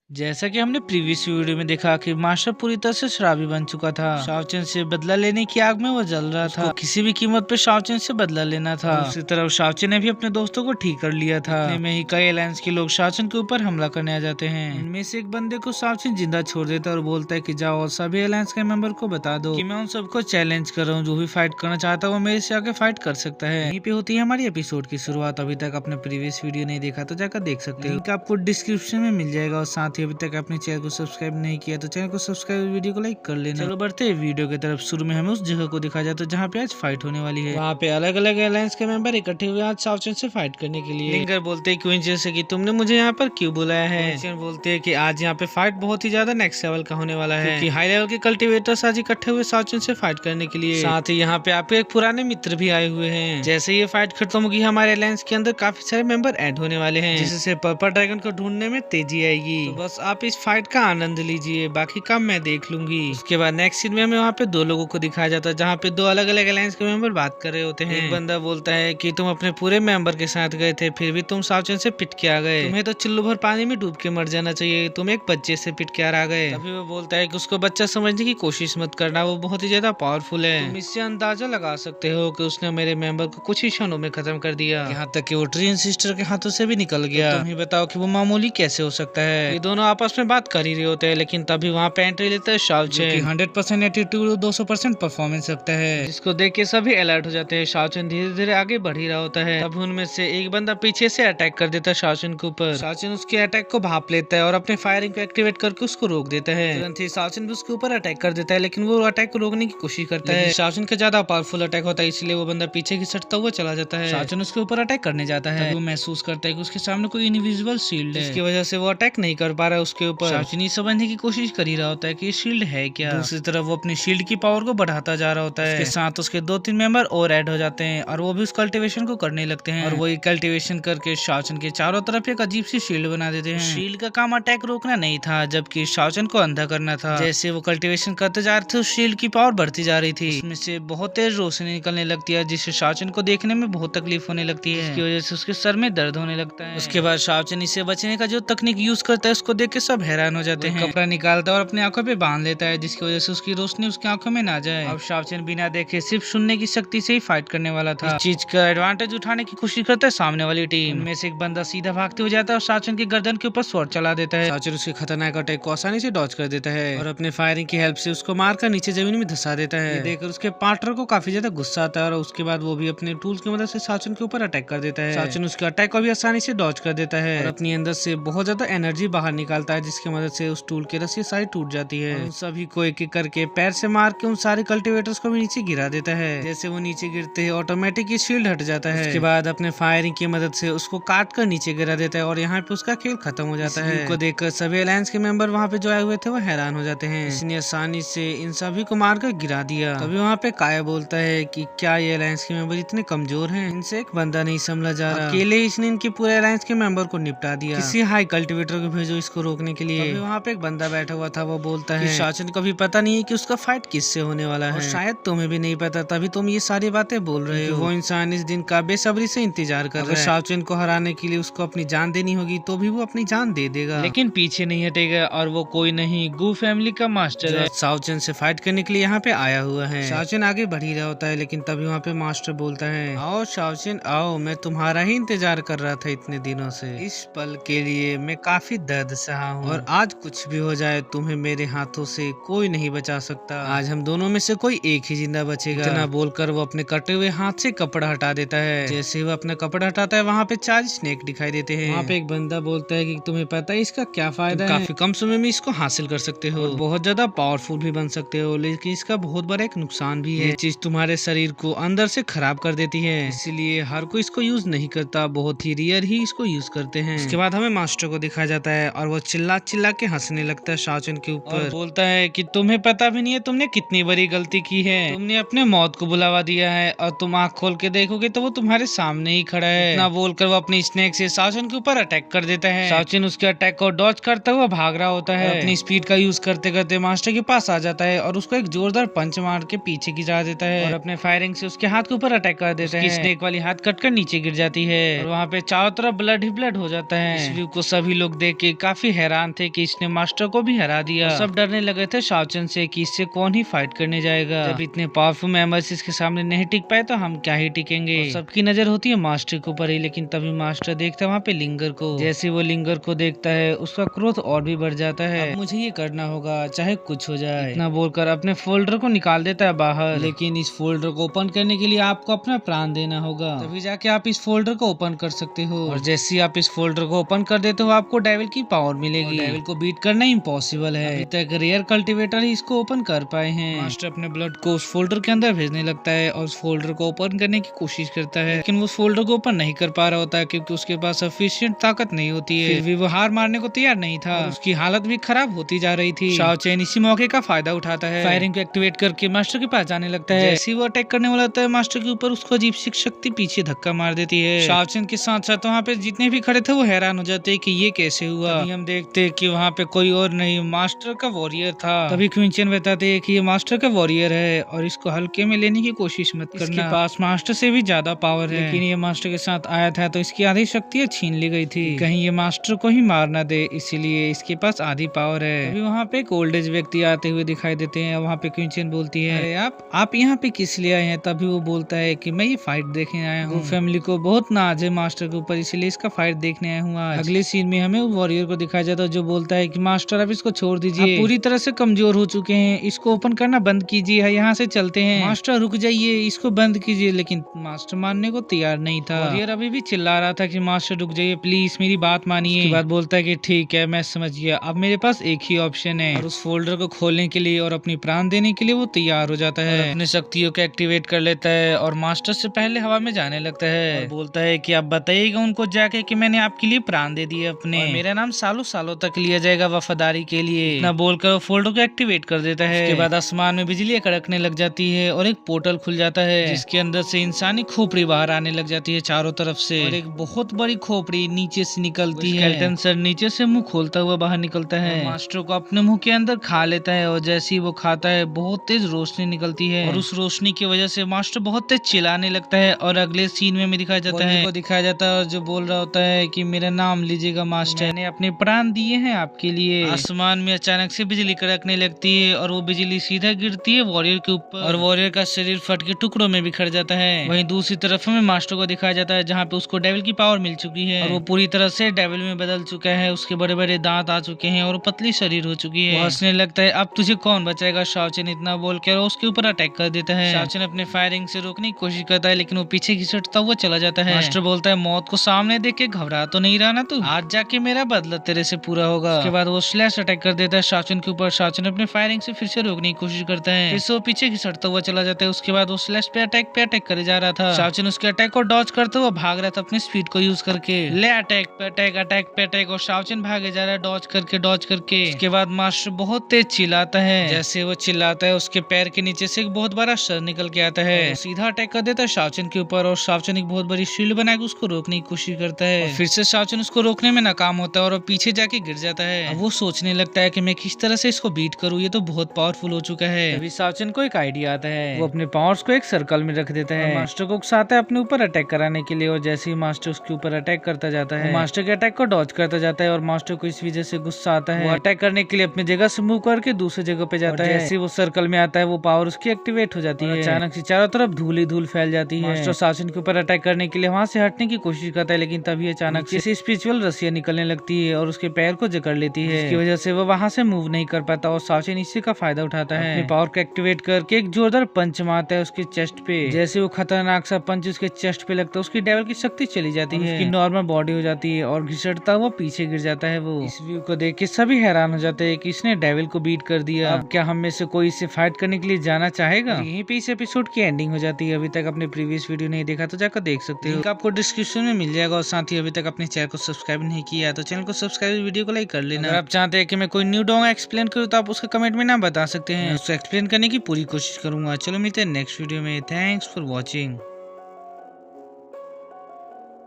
जैसा कि हमने प्रीवियस वीडियो में देखा कि मास्टर पूरी तरह से शराबी बन चुका था। शाओचेन से बदला लेने की आग में वो जल रहा था। किसी भी कीमत पे शाओचेन से बदला लेना था। दूसरी तरफ शाओचेन ने भी अपने दोस्तों को ठीक कर लिया था। इतने में ही कई अलायंस के लोग शाओचेन के ऊपर हमला करने आ जाते हैं। इनमें से एक बंदे को शाओचेन जिंदा छोड़ देता है और बोलता है कि जाओ और सभी अलायंस के मेंबर को बता दो कि मैं उन सबको चैलेंज कर रहा हूँ। जो भी फाइट करना चाहता है वो मेरे से आके फाइट कर सकता है। यहीं पे होती है हमारी एपिसोड की शुरुआत। अभी तक आपने प्रीवियस वीडियो नहीं देखा तो जाकर देख सकते हो। लिंक आपको डिस्क्रिप्शन में मिल जाएगा। और साथ ही अभी तक अपने चैनल को सब्सक्राइब नहीं किया तो चैनल को सब्सक्राइब, वीडियो को लाइक कर लेना। चलो बढ़ते हैं वीडियो की तरफ। शुरू में हमें उस जगह को दिखाया जाता है जहाँ पे आज फाइट होने वाली है। वहाँ पे अलग अलग एलायंस के मेंबर इकट्ठे हुए आज शाओचेन से फाइट करने के लिए। लिंगर बोलते हैं क्वीन जैसे कि तुमने मुझे यहाँ पर क्यों बुलाया है। क्वीन बोलते हैं कि आज यहाँ पे फाइट बहुत ही ज्यादा नेक्स्ट लेवल का होने वाला है क्योंकि हाई लेवल के कल्टिवेटर्स आज इकट्ठे हुए शाओचेन से फाइट करने के लिए। साथ ही यहाँ पे आपके एक पुराने मित्र भी आए हुए हैं। जैसे ये फाइट खत्म होगी हमारे अलायंस के अंदर काफी सारे मेंबर ऐड होने वाले हैं जिससे पर्पल ड्रैगन को ढूंढने में तेजी आएगी। तो बस आप इस फाइट का आनंद लीजिए, बाकी काम मैं देख लूंगी। उसके बाद नेक्स्ट सीन में हमें वहाँ पे दो लोगों को दिखाया जाता है जहाँ पे दो अलग अलग अलायंस के मेंबर बात कर रहे होते हैं। एक बंदा बोलता है कि तुम अपने पूरे मेंबर के साथ गए थे फिर भी तुम शाओचेन से पिट के आ गए। तुम्हें तो चिल्लू भर पानी में डूब के मर जाना चाहिए, तुम एक बच्चे से पिट के आ गए। तभी वो बोलता है कि उसको बच्चा समझने की कोशिश मत करना, वो बहुत ही ज्यादा पावरफुल है। तुम इससे अंदाजा लगा सकते हो कि उसने मेरे मेंबर को कुछ ही क्षणों में खत्म कर दिया, यहाँ तक कि वो ट्रेन सिस्टर के हाथों से भी निकल गया। तो तुम ही बताओ कि वो मामूली कैसे हो सकता है। ये दोनों आपस में बात कर ही रहे होते हैं लेकिन तभी वहाँ पे एंट्री लेता है शाओचेन। 100% एटीट्यूड 200% परफॉर्मेंस रखता है जिसको देख के सभी अलर्ट हो जाते हैं। शाओचेन धीरे धीरे आगे बढ़ ही रहा होता है। तभी उनमें से एक बंदा पीछे से अटैक कर देता है शाओचेन के ऊपर। शाओचेन उसके अटैक को भाप लेता है और अपने फायरिंग को एक्टिवेट करके उसको रोक देता है। तुरंत ही शाओचेन भी उसके ऊपर अटैक कर देता है लेकिन वो अटैक को रोकने की कोशिश करता है। शाओचेन का ज्यादा पावरफुल अटैक होता है इसलिए वो बंदा पीछे घिसटता हुआ चला जाता है। शाओचेन उसके ऊपर अटैक करने जाता है। वो महसूस करता है कि उसके सामने कोई इनविजिबल शील्ड है जिसकी वजह से वो अटैक नहीं कर पा रहा है उसके ऊपर। शाओचेन ये समझने की कोशिश कर ही रहा होता है कि शील्ड है क्या। दूसरी तरफ वो अपनी शील्ड की पावर को बढ़ाता जा रहा होता है। उसके साथ उसके 2-3 मेंबर और ऐड हो जाते हैं और वो भी उस कल्टीवेशन को करने लगते हैं। और वो कल्टीवेशन करके शाओचेन के चारों तरफ एक अजीब सी शील्ड बना देते हैं। शील्ड का काम अटैक रोकना नहीं था जबकि शाओचेन को अंधा करना था। जैसे वो कल्टीवेशन करते जा रहे थे उस शील्ड की पावर बढ़ती जा रही थी। उसमें से बहुत तेज रोशनी निकलने लगती है जिससे शाओचेन को देखने में बहुत तकलीफ होने लगती है। इसकी वजह से उसके सर में दर्द होने लगता है। उसके बाद शाओचेन इससे बचने का जो तकनीक यूज करता है उसको देख के सब हैरान हो जाते हैं। कपड़ा निकालता है और अपनी आंखों पे बांध लेता है जिसकी वजह से उसकी रोशनी उसकी आंखों में ना जाए। अब शाओचेन बिना देखे सिर्फ सुनने की शक्ति से ही फाइट करने वाला था। इस चीज का एडवांटेज उठाने की कोशिश करता है सामने वाली टीम में से एक बंदा सीधा भागते हुए जाता है और शाओचेन की गर्दन के ऊपर स्वॉर्ड चला देता है। शाओचेन उसके खतरनाक अटैक को आसानी से डॉज कर देता है और अपने फायरिंग की हेल्प से उसको मारकर नीचे जमीन में धंसा देता है। देखकर उसके पार्टनर को काफी ज्यादा गुस्सा आता है और उसके बाद वो भी अपने टूल्स की मदद से शाओचेन के ऊपर अटैक कर देता है। शाओचेन उसके अटैक को भी आसानी से डॉज कर देता है और अपनी अंदर से बहुत ज्यादा एनर्जी बाहर निकालता है जिसकी मदद से उस टूल की रस्सी सारी टूट जाती है। उन सभी को एक एक करके पैर से मार के उन सारे कल्टीवेटर्स को भी नीचे गिरा देता है। जैसे वो नीचे गिरते हैं ऑटोमेटिक शील्ड हट जाता है। उसके बाद अपने फायरिंग की मदद से उसको काट कर नीचे गिरा देता है और यहाँ पे उसका खेल खत्म हो जाता है। को देखकर सभी अलायंस के मेंबर वहाँ पे जो आए हुए थे वो हैरान हो जाते हैं। इसने आसानी से इन सभी को मारकर गिरा दिया। तभी वहाँ पे काया बोलता है कि क्या ये अलायंस के मेंबर इतने कमजोर हैं, इनसे एक बंदा नहीं संभला जा रहा। अकेले इसने इनके पूरे अलायंस के मेंबर को निपटा दिया। किसी हाई कल्टीवेटर को भेजो इसको रोकने के लिए। तभी वहाँ पे एक बंदा बैठा हुआ था वो बोलता है शाओचेन को भी पता नहीं है कि उसका फाइट किससे होने वाला है और शायद तुम्हें भी नहीं पता तभी तुम ये सारी बातें बोल रहे हो। वो इंसान इस दिन का बेसब्री से इंतजार कर रहा है। शाओचेन को हराने के लिए उसको अपनी जान देनी होगी तो भी वो अपनी जान दे देगा लेकिन पीछे नहीं हटेगा। और वो कोई नहीं गू फैमिली का मास्टर है शाओचेन से फाइट करने के लिए यहाँ पे आया हुआ है। शाओचेन आगे बढ़ ही रहा होता है लेकिन तभी वहाँ पे मास्टर बोलता है आओ शाओचेन आओ, मैं तुम्हारा ही इंतजार कर रहा था इतने दिनों से। इस पल के लिए मैं काफी दर्द सहा हूँ और आज कुछ भी हो जाए तुम्हें मेरे हाथों से कोई नहीं बचा सकता। आज हम दोनों में से कोई एक ही जिंदा बचेगा। इतना बोलकर वो अपने कटे हुए हाथ से कपड़ा हटा देता है। जैसे वो अपना कपड़ा हटाता है वहाँ पे 4 स्नेक दिखाई देते हैं। वहाँ पे एक बंदा बोलता है कि तुम्हें पता है इसका क्या फायदा है? काफी कम समय में इसको हासिल कर सकते हो, बहुत ज्यादा पावरफुल भी बन सकते हो, लेकिन इसका बहुत बड़ा एक नुकसान भी है। ये चीज तुम्हारे शरीर को अंदर से खराब कर देती है, इसलिए हर कोई इसको यूज नहीं करता, बहुत ही रेयर ही इसको यूज करते हैं। उसके बाद हमें मास्टर को दिखाया जाता है और वो चिल्ला चिल्ला के हंसने लगता है शाओचेन के ऊपर। बोलता है कि तुम्हें पता भी नहीं है तुमने कितनी बड़ी गलती की है। तुमने अपने मौत को बुलावा दिया है और तुम आँख खोल के देखोगे तो वो तुम्हारे सामने ही खड़ा है। इतना बोलकर वो अपनी स्नेक से शाओचेन के ऊपर अटैक कर देता है। शाओचेन उसके अटैक को डॉज करता हुआ भाग रहा होता है। अपनी स्पीड का यूज करते करते मास्टर के पास आ जाता है और उसको एक जोरदार पंच मार के पीछे गिरा देता है और अपने फायरिंग से उसके हाथ के ऊपर अटैक कर देता है। स्नेक वाली हाथ कटकर नीचे गिर जाती है और वहाँ पे चारों तरफ ब्लड ही ब्लड हो जाता है। इस व्यू को सभी लोग देख के काफी काफी हैरान थे कि इसने मास्टर को भी हरा दिया। सब डरने लगे थे शाओचन से कि इससे कौन ही फाइट करने जाएगा। जब इतने पावरफुल मेंबर्स इसके सामने नहीं टिक पाए तो हम क्या ही टिकेंगे। सबकी नजर होती है मास्टर के ऊपर ही, लेकिन तभी मास्टर देखता है वहाँ पे लिंगर को। जैसे वो लिंगर को देखता है उसका क्रोध और भी बढ़ जाता है। अब मुझे ये करना होगा चाहे कुछ हो जाए, इतना बोलकर अपने फोल्डर को निकाल देता है बाहर। लेकिन इस फोल्डर को ओपन करने के लिए आपको अपना प्राण देना होगा, तभी जाके आप इस फोल्डर को ओपन कर सकते हो। और जैसे ही आप इस फोल्डर को ओपन कर देते हो आपको डेविल की पावर मिलेगी। डेविल को बीट करना इम्पॉसिबल है, अभी तक रेयर कल्टीवेटर ही इसको ओपन कर पाए हैं। मास्टर अपने ब्लड को उस फोल्डर के अंदर भेजने लगता है और उस फोल्डर को ओपन करने की कोशिश करता है, लेकिन वो उस फोल्डर को ओपन नहीं कर पा रहा होता है क्योंकि उसके पास सफिशिएंट ताकत नहीं होती है। फिर भी वो हार मारने को तैयार नहीं था, उसकी हालत भी खराब होती जा रही थी। शाओ चैन इसी मौके का फायदा उठाता है, फायरिंग को एक्टिवेट करके मास्टर के पास जाने लगता है। जैसे वो अटैक करने वाला होता है मास्टर के ऊपर, उसको अजीब सी शक्ति पीछे धक्का मार देती है। शाओ चैन के साथ साथ वहाँ पे जितने भी खड़े थे वो हैरान हो जाते हैं कि ये कैसे हुआ। तभी हम देखते हैं कि वहाँ पे कोई और नहीं मास्टर का वॉरियर था। तभी क्विंचन बताते हैं कि ये मास्टर का वॉरियर है और इसको हल्के में लेने की कोशिश मत करना, इसके पास मास्टर से भी ज्यादा पावर है। लेकिन ये मास्टर के साथ आया था तो इसकी आधी शक्तियाँ छीन ली गई थी, कहीं ये मास्टर को ही मार ना दे, इसीलिए इसके पास आधी पावर है। अभी वहाँ पे एक ओल्ड एज व्यक्ति आते हुए दिखाई देते हैं। वहाँ पे क्विंचन बोलती है अरे आप यहाँ पे किस लिए आए हैं। तभी वो बोलता है कि मैं ये फाइट देखने आया हूँ, फैमिली को बहुत नाज है मास्टर के ऊपर, इसलिए इसका फाइट देखने आया हूँ। अगले सीन में हमें वॉरियर को दिखाया जाता है जो बोलता है कि मास्टर अब इसको छोड़ दीजिए, पूरी तरह से कमजोर हो चुके हैं, इसको ओपन करना बंद कीजिए, यहाँ से चलते हैं। मास्टर रुक जाइए, इसको बंद कीजिए, लेकिन मास्टर मानने को तैयार नहीं था। वॉरियर अभी भी चिल्ला रहा था कि मास्टर रुक जाइए प्लीज, मेरी बात मानिए। उसके बाद बोलता है कि ठीक है मैं समझ गया, अब मेरे पास एक ही ऑप्शन है। और उस फोल्डर को खोलने के लिए और अपनी प्राण देने के लिए वो तैयार हो जाता है, अपने शक्तियों को एक्टिवेट कर लेता है और मास्टर से पहले हवा में जाने लगता है और बोलता है कि आप बताइएगा उनको जाके कि मैंने आपके लिए प्राण दे दिए अपने, और मेरा नाम सालों सालों तक लिया जाएगा वफादारी के लिए। इतना बोलकर वो फोल्डर को एक्टिवेट कर देता है। उसके बाद आसमान में बिजली कड़कने लग जाती है और एक पोर्टल खुल जाता है जिसके अंदर से इंसानी खोपड़ी बाहर आने लग जाती है चारों तरफ से, और एक बहुत बड़ी खोपड़ी नीचे से निकलती है। स्केलेटन सर नीचे से मुंह खोलता हुआ बाहर निकलता है, मास्टर को अपने मुंह के अंदर खा लेता है और जैसे ही वो खाता है बहुत तेज रोशनी निकलती है और उस रोशनी की वजह से मास्टर बहुत तेज चिल्लाने लगता है। और अगले सीन में दिखाया जाता है जो बोल रहा होता है कि मेरा नाम लीजिएगा मास्टर, मैंने अपने प्राण दिए हैं आपके लिए। आसमान में अचानक से बिजली कड़कने लगती है और वो बिजली सीधा गिरती है वॉरियर के ऊपर और वॉरियर का शरीर फट के टुकड़ों में बिखर जाता है। वहीं दूसरी तरफ में मास्टर को दिखाया जाता है जहाँ पे उसको डेविल की पावर मिल चुकी है और वो पूरी तरह से डेविल में बदल चुका है, उसके बड़े बड़े दांत आ चुके हैं और पतली शरीर हो चुकी है। वो हंसने लगता है अब तुझे कौन बचाएगा शाओ चैन, इतना बोल कर उसके ऊपर अटैक कर देता है। शाओ चैन अपने फायरिंग से रोकने की कोशिश करता है लेकिन वो पीछे घिसटता हुआ चला जाता है। मास्टर बोलता है मौत को सामने देख के घबरा तो नहीं रहा ना तू, आज जाके मेरा बदला तेरे से पूरा होगा। उसके बाद वो स्लैश अटैक कर देता है शाओ चैन के ऊपर। शाओ चैन अपने फायरिंग से फिर से रोकने की कोशिश करता है, फिर से वो पीछे घिसटता हुआ चला जाता है। उसके बाद वो स्लैश पे अटैक करे जा रहा था। शाओ चैन उसके अटैक को डॉज करते हुए भाग रहा था अपनी स्पीड को यूज करके, ले अटैक पे अटैक और शाओ चैन भागे जा रहा है डॉज करके। उसके बाद मास्टर बहुत तेज चिल्लाता है, जैसे वो चिल्लाता है उसके पैर के नीचे से एक बहुत बड़ा सर निकल के आता है, सीधा अटैक कर देता है शाओ चैन के ऊपर और शाओ चैन एक बहुत बड़ी शील्ड बना के उसको रोकने की कोशिश करता है। फिर से शाओ चैन उसको रोकने में नाकाम होता है और पीछे जाके गिर जाता है। अब वो सोचने लगता है कि मैं किस तरह से इसको बीट करूं, ये तो बहुत पावरफुल हो चुका है। अभी शाओ चैन को एक आइडिया आता है, वो अपने पावर्स को एक सर्कल में रख देता है, मास्टर को उकसाता है अपने ऊपर अटैक कराने के लिए और जैसे ही मास्टर उसके ऊपर अटैक करता जाता है मास्टर के अटैक को डॉज करता जाता है और मास्टर को इस वजह से गुस्सा आता है, वो अटैक करने के लिए अपनी जगह से मूव करके दूसरी जगह पे जाता है। जैसे वो सर्कल में आता है वो पावर उसकी एक्टिवेट हो जाती है, अचानक से चारों तरफ धूल ही धूल फैल जाती है। मास्टर शाओ चैन के ऊपर अटैक करने के लिए वहाँ से हटने की कोशिश करता है लेकिन तभी अचानक से स्पिरिचुअल रस्सियां निकलने लगती है और उसके पैर को जकड़ लेती है, इसकी वजह से वो वहाँ से मूव नहीं कर पाता और शाओ चैन इसी का फायदा उठाता है, अपनी पावर को एक्टिवेट करके एक जोरदार पंच मारता है उसके चेस्ट पे। जैसे वो खतरनाक सा पंच उसके चेस्ट पे लगता है उसकी डेविल की शक्ति चली जाती है, उसकी नॉर्मल बॉडी हो जाती है और घिसटता हुआ पीछे गिर जाता है। वो इस व्यू को देख के सभी हैरान हो जाते हैं कि इसने डेविल को बीट कर दिया। अब क्या हम में से कोई इससे फाइट करने के लिए जाना चाहेगा? यहीं पे इस एपिसोड की एंडिंग हो जाती है। अभी तक अपने प्रीवियस वीडियो नहीं देखा तो जाकर देख सकते हो, लिंक आपको डिस्क्रिप्शन में मिल जाएगा और साथ ही अभी तक अपने चैनल को सब्सक्राइब नहीं किया तो चैनल को सब्सक्राइब, वीडियो को लाइक कर लेना। अगर आप चाहते हैं कि मैं कोई न्यू डोंगा एक्सप्लेन करूँ तो आप उसका कमेंट में ना बता सकते हैं, उसको एक्सप्लेन करने की पूरी कोशिश करूंगा। चलो मिलते हैं नेक्स्ट वीडियो में, थैंक्स फॉर वॉचिंग।